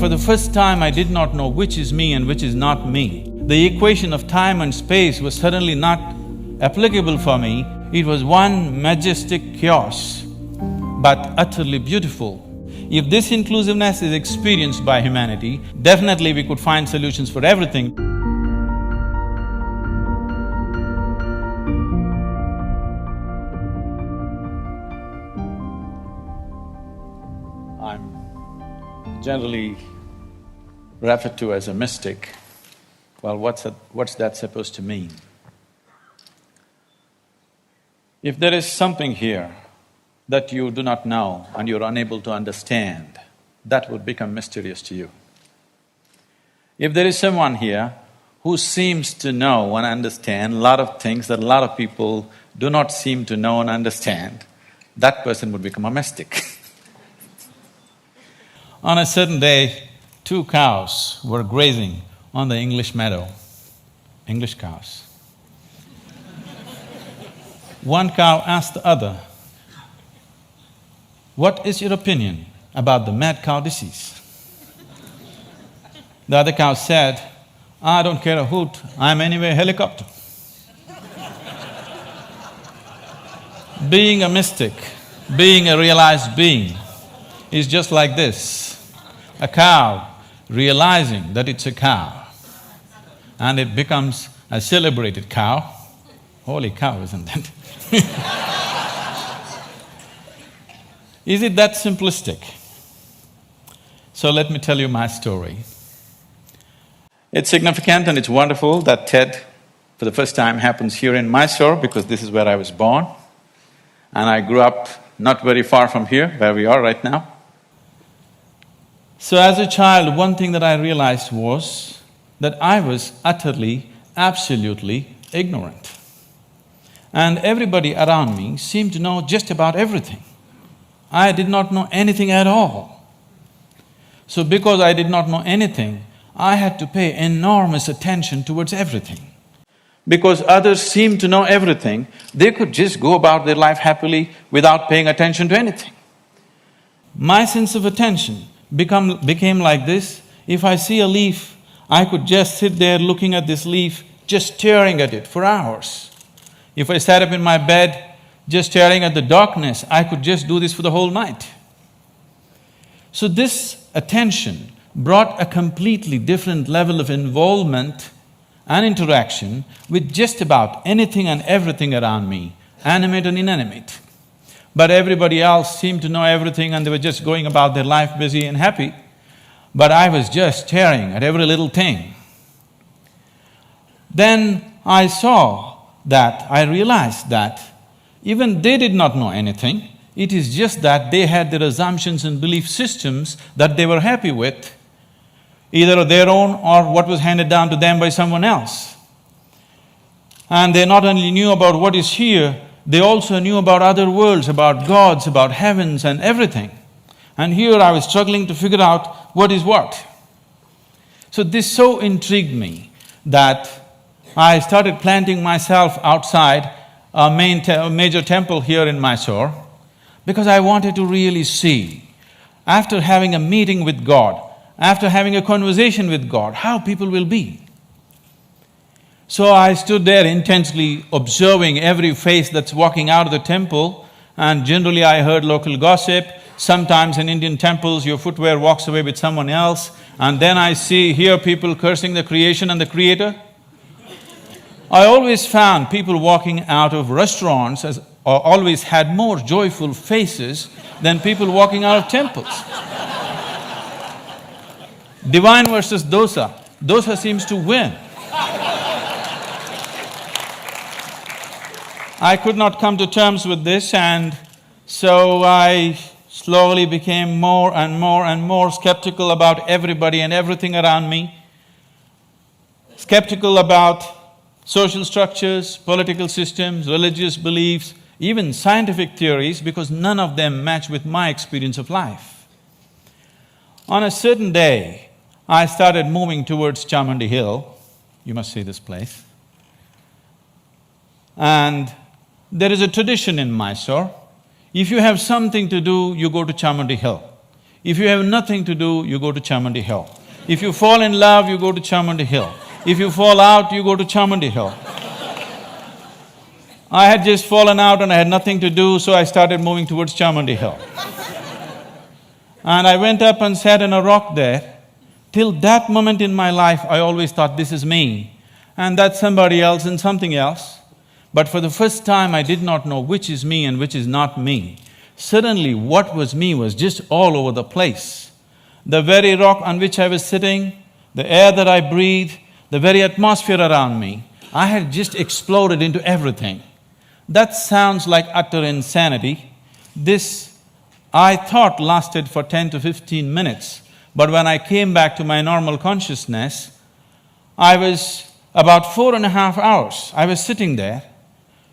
For the first time, I did not know which is me and which is not me. The equation of time and space was suddenly not applicable for me. It was one majestic chaos, but utterly beautiful. If this inclusiveness is experienced by humanity, definitely we could find solutions for everything. I'm generally referred to as a mystic. Well, what's that supposed to mean? If there is something here that you do not know and you're unable to understand, that would become mysterious to you. If there is someone here who seems to know and understand a lot of things that a lot of people do not seem to know and understand, that person would become a mystic. On a certain day, 2 cows were grazing on the English meadow, English cows. One cow asked the other, "What is your opinion about the mad cow disease?" The other cow said, "I don't care a hoot, I'm anyway a helicopter." Being a mystic, being a realized being is just like this. A cow realizing that it's a cow and it becomes a celebrated cow. Holy cow, isn't it? Is it that simplistic? So let me tell you my story. It's significant and it's wonderful that TED, for the first time, happens here in Mysore because this is where I was born. And I grew up not very far from here, where we are right now. So as a child, one thing that I realized was that I was utterly, absolutely ignorant. And everybody around me seemed to know just about everything. I did not know anything at all. So because I did not know anything, I had to pay enormous attention towards everything. Because others seemed to know everything, they could just go about their life happily without paying attention to anything. My sense of attention became like this. If I see a leaf, I could just sit there looking at this leaf, just staring at it for hours. If I sat up in my bed, just staring at the darkness, I could just do this for the whole night. So this attention brought a completely different level of involvement and interaction with just about anything and everything around me, animate and inanimate. But everybody else seemed to know everything and they were just going about their life busy and happy. But I was just staring at every little thing. Then I realized that even they did not know anything, it is just that they had their assumptions and belief systems that they were happy with, either their own or what was handed down to them by someone else. And they not only knew about what is here, they also knew about other worlds, about gods, about heavens and everything. And here I was struggling to figure out what is what. So this so intrigued me that I started planting myself outside a major temple here in Mysore because I wanted to really see, after having a meeting with God, after having a conversation with God, how people will be. So I stood there intensely observing every face that's walking out of the temple, and generally I heard local gossip. Sometimes in Indian temples, your footwear walks away with someone else, and then I hear people cursing the creation and the creator. I always found people walking out of restaurants always had more joyful faces than people walking out of temples. Divine versus dosa. Dosa seems to win. I could not come to terms with this, and so I slowly became more and more and more skeptical about everybody and everything around me. Skeptical about social structures, political systems, religious beliefs, even scientific theories, because none of them match with my experience of life. On a certain day, I started moving towards Chamundi Hill. You must see this place. And there is a tradition in Mysore. If you have something to do, you go to Chamundi Hill. If you have nothing to do, you go to Chamundi Hill. If you fall in love, you go to Chamundi Hill. If you fall out, you go to Chamundi Hill. I had just fallen out and I had nothing to do, so I started moving towards Chamundi Hill. And I went up and sat on a rock there. Till that moment in my life, I always thought, this is me, and that's somebody else and something else. But for the first time, I did not know which is me and which is not me. Suddenly, what was me was just all over the place. The very rock on which I was sitting, the air that I breathed, the very atmosphere around me, I had just exploded into everything. That sounds like utter insanity. This, I thought, lasted for 10 to 15 minutes. But when I came back to my normal consciousness, I was about 4.5 hours. I was sitting there,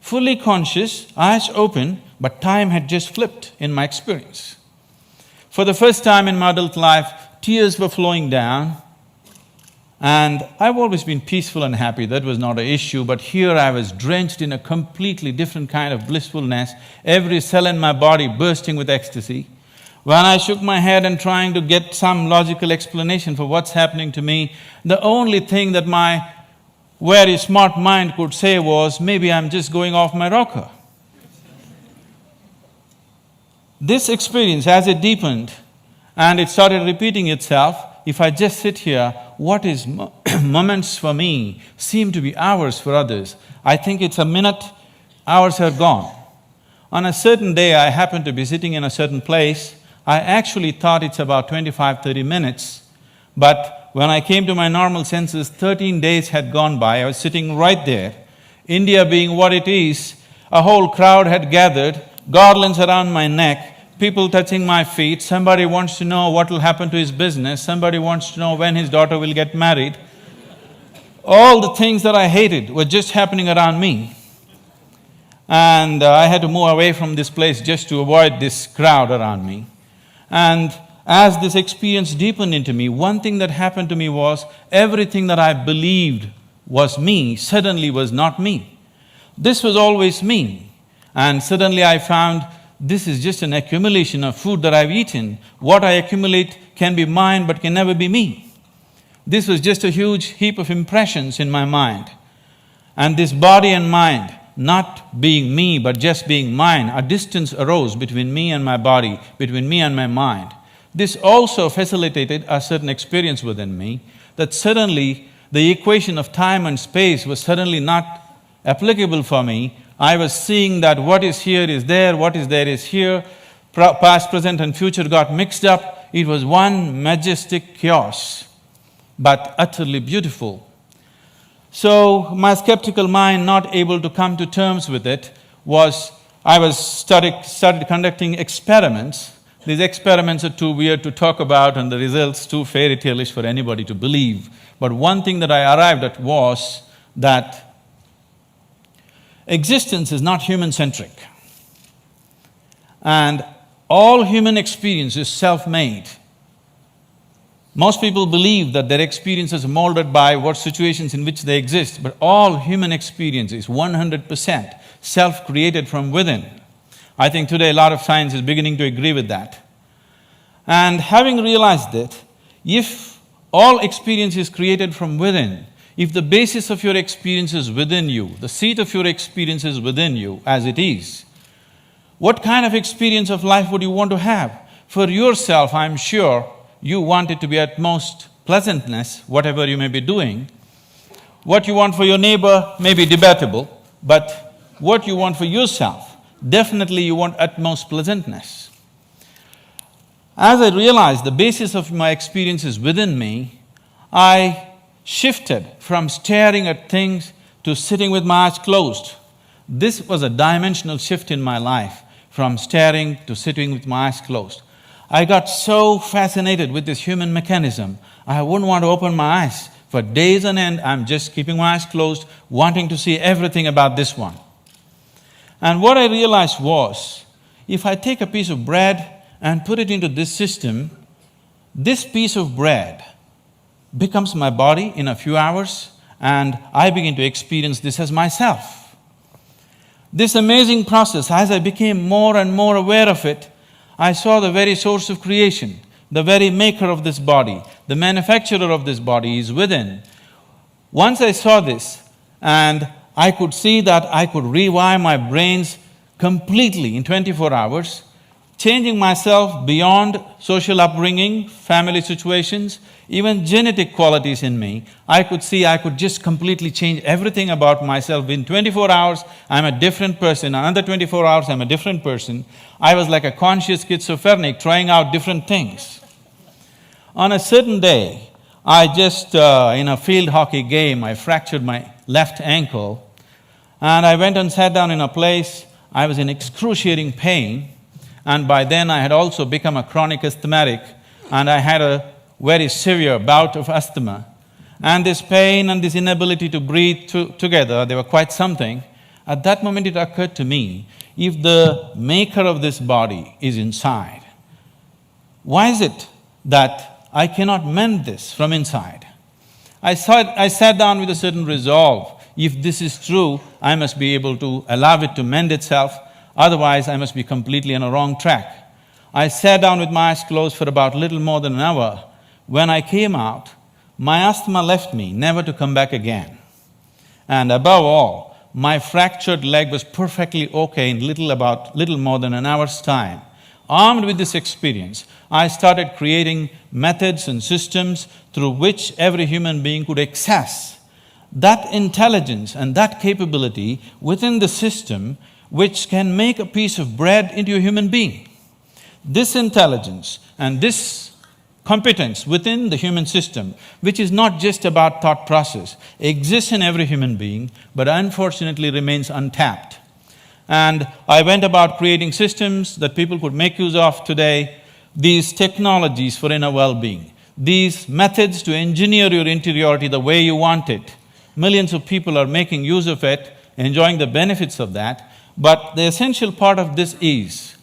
fully conscious, eyes open, but time had just flipped in my experience. For the first time in my adult life, tears were flowing down, and I've always been peaceful and happy, that was not an issue, but here I was drenched in a completely different kind of blissfulness, every cell in my body bursting with ecstasy. When I shook my head and trying to get some logical explanation for what's happening to me, the only thing that my very smart mind could say was, maybe I'm just going off my rocker. This experience, as it deepened and it started repeating itself, if I just sit here, what is moments for me seem to be hours for others. I think it's a minute, hours are gone. On a certain day, I happened to be sitting in a certain place. I actually thought it's about 25–30 minutes, but when I came to my normal senses, 13 days had gone by. I was sitting right there. India being what it is, a whole crowd had gathered, garlands around my neck, people touching my feet, somebody wants to know what will happen to his business, somebody wants to know when his daughter will get married. All the things that I hated were just happening around me. And I had to move away from this place just to avoid this crowd around me. And as this experience deepened into me, one thing that happened to me was, everything that I believed was me suddenly was not me. This was always me. And suddenly I found this is just an accumulation of food that I've eaten. What I accumulate can be mine but can never be me. This was just a huge heap of impressions in my mind. And this body and mind, not being me but just being mine, a distance arose between me and my body, between me and my mind. This also facilitated a certain experience within me, that suddenly the equation of time and space was suddenly not applicable for me. I was seeing that what is here is there, what is there is here, past, present and future got mixed up. It was one majestic chaos, but utterly beautiful. So my skeptical mind, not able to come to terms with it, started conducting experiments. These experiments are too weird to talk about and the results too fairy tale-ish for anybody to believe. But one thing that I arrived at was that existence is not human-centric. And all human experience is self-made. Most people believe that their experience is molded by what situations in which they exist, but all human experience is 100% self-created from within. I think today a lot of science is beginning to agree with that. And having realized that, if all experience is created from within, if the basis of your experience is within you, the seat of your experience is within you as it is, what kind of experience of life would you want to have? For yourself, I'm sure you want it to be at most pleasantness, whatever you may be doing. What you want for your neighbor may be debatable, but what you want for yourself, definitely you want utmost pleasantness. As I realized the basis of my experience is within me, I shifted from staring at things to sitting with my eyes closed. This was a dimensional shift in my life, from staring to sitting with my eyes closed. I got so fascinated with this human mechanism, I wouldn't want to open my eyes. For days on end, I'm just keeping my eyes closed, wanting to see everything about this one. And what I realized was, if I take a piece of bread and put it into this system, this piece of bread becomes my body in a few hours, and I begin to experience this as myself. This amazing process, as I became more and more aware of it, I saw the very source of creation. The very maker of this body, the manufacturer of this body is within. Once I saw this, and I could see that I could rewire my brains completely in 24 hours, changing myself beyond social upbringing, family situations, even genetic qualities in me. I could see I could just completely change everything about myself. In 24 hours, I'm a different person. Another 24 hours, I'm a different person. I was like a conscious schizophrenic trying out different things. On a certain day, I just, in a field hockey game, I fractured my left ankle, and I went and sat down in a place. I was in excruciating pain, and by then I had also become a chronic asthmatic, and I had a very severe bout of asthma. And this pain and this inability to breathe together, they were quite something. At that moment it occurred to me, if the maker of this body is inside, why is it that I cannot mend this from inside? I sat down with a certain resolve. If this is true, I must be able to allow it to mend itself, otherwise I must be completely on a wrong track. I sat down with my eyes closed for about little more than an hour. When I came out, my asthma left me, never to come back again. And above all, my fractured leg was perfectly okay in little more than an hour's time. Armed with this experience, I started creating methods and systems through which every human being could access that intelligence and that capability within the system which can make a piece of bread into a human being. This intelligence and this competence within the human system, which is not just about thought process, exists in every human being, but unfortunately remains untapped. And I went about creating systems that people could make use of today, these technologies for inner well-being, these methods to engineer your interiority the way you want it. Millions of people are making use of it, enjoying the benefits of that, but the essential part of this is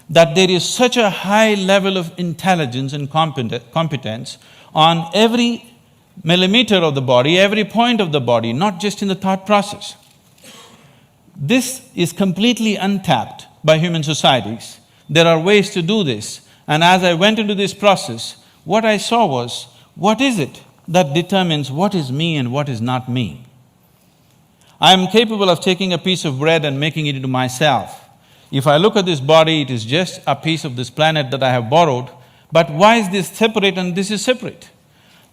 that there is such a high level of intelligence and competence on every millimeter of the body, every point of the body, not just in the thought process. This is completely untapped by human societies. There are ways to do this, and as I went into this process, what I saw was, what is it that determines what is me and what is not me? I am capable of taking a piece of bread and making it into myself. If I look at this body, it is just a piece of this planet that I have borrowed, but why is this separate and this is separate?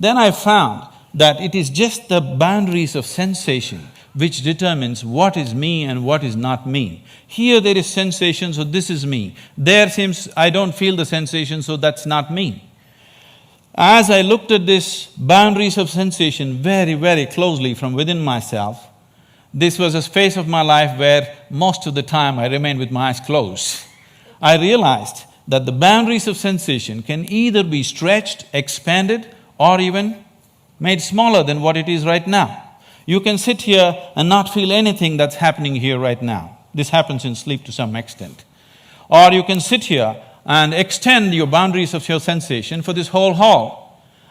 Then I found that it is just the boundaries of sensation which determines what is me and what is not me. Here there is sensation, so this is me. There seems I don't feel the sensation, so that's not me. As I looked at these boundaries of sensation very, very closely from within myself, this was a phase of my life where most of the time I remained with my eyes closed. I realized that the boundaries of sensation can either be stretched, expanded, or even made smaller than what it is right now. You can sit here and not feel anything that's happening here right now. This happens in sleep to some extent. Or you can sit here and extend your boundaries of your sensation for this whole hall.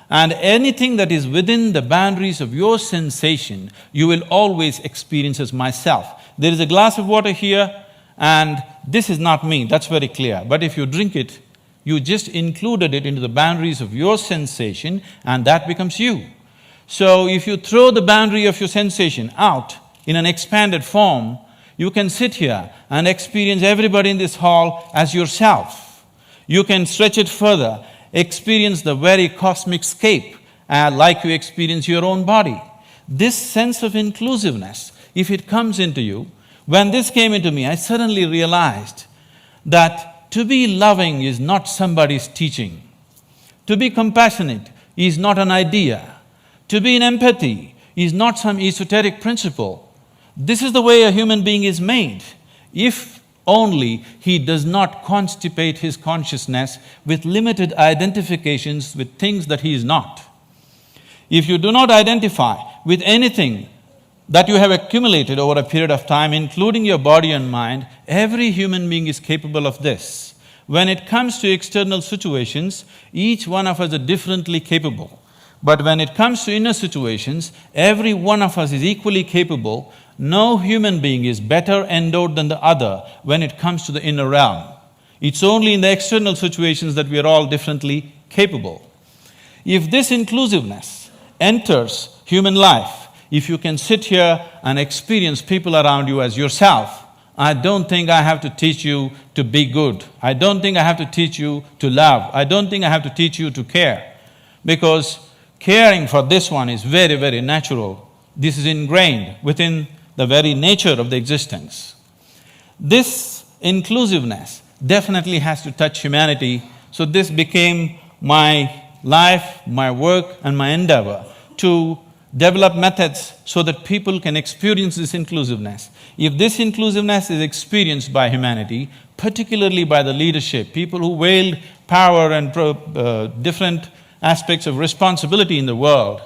And anything that is within the boundaries of your sensation, you will always experience as myself. There is a glass of water here, and this is not me, that's very clear. But if you drink it, you just included it into the boundaries of your sensation, and that becomes you. So if you throw the boundary of your sensation out in an expanded form, you can sit here and experience everybody in this hall as yourself. You can stretch it further, experience the very cosmic scape like you experience your own body. This sense of inclusiveness, if it comes into you, when this came into me, I suddenly realized that to be loving is not somebody's teaching. To be compassionate is not an idea. To be in empathy is not some esoteric principle. This is the way a human being is made. If only he does not constipate his consciousness with limited identifications with things that he is not. If you do not identify with anything that you have accumulated over a period of time, including your body and mind, every human being is capable of this. When it comes to external situations, each one of us is differently capable. But when it comes to inner situations, every one of us is equally capable. No human being is better endowed than the other when it comes to the inner realm. It's only in the external situations that we are all differently capable. If this inclusiveness enters human life, if you can sit here and experience people around you as yourself, I don't think I have to teach you to be good. I don't think I have to teach you to love. I don't think I have to teach you to care. Because caring for this one is very, very natural. This is ingrained within the very nature of the existence. This inclusiveness definitely has to touch humanity, so this became my life, my work and my endeavor to develop methods so that people can experience this inclusiveness. If this inclusiveness is experienced by humanity, particularly by the leadership, people who wield power and different aspects of responsibility in the world,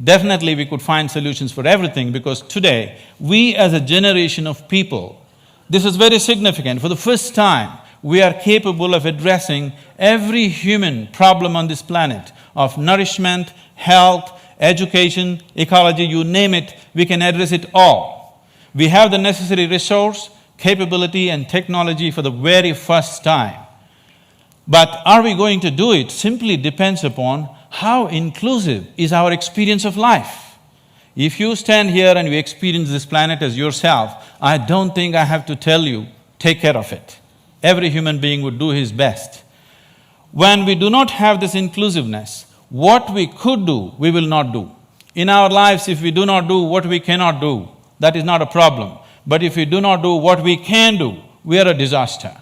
definitely we could find solutions for everything, because today, we as a generation of people, this is very significant, for the first time, we are capable of addressing every human problem on this planet of nourishment, health, education, ecology, you name it, we can address it all. We have the necessary resource, capability and technology for the very first time. But are we going to do it simply depends upon how inclusive is our experience of life. If you stand here and you experience this planet as yourself, I don't think I have to tell you, take care of it. Every human being would do his best. When we do not have this inclusiveness, what we could do, we will not do. In our lives, if we do not do what we cannot do, that is not a problem. But if we do not do what we can do, we are a disaster.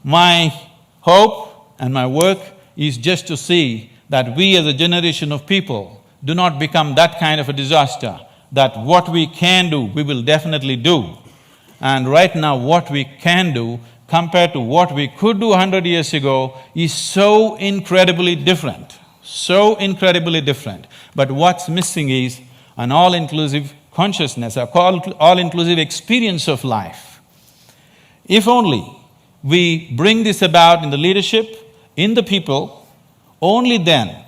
My hope and my work is just to see that we as a generation of people do not become that kind of a disaster, that what we can do, we will definitely do. And right now, what we can do compared to what we could do 100 years ago is so incredibly different, so incredibly different. But what's missing is an all-inclusive consciousness, a all-inclusive experience of life. If only we bring this about in the leadership, in the people, only then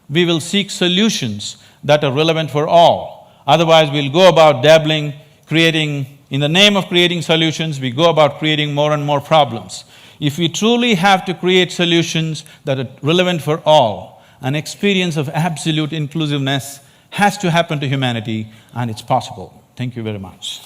we will seek solutions that are relevant for all. Otherwise, we'll go about dabbling, in the name of creating solutions, we go about creating more and more problems. If we truly have to create solutions that are relevant for all, an experience of absolute inclusiveness has to happen to humanity, and it's possible. Thank you very much.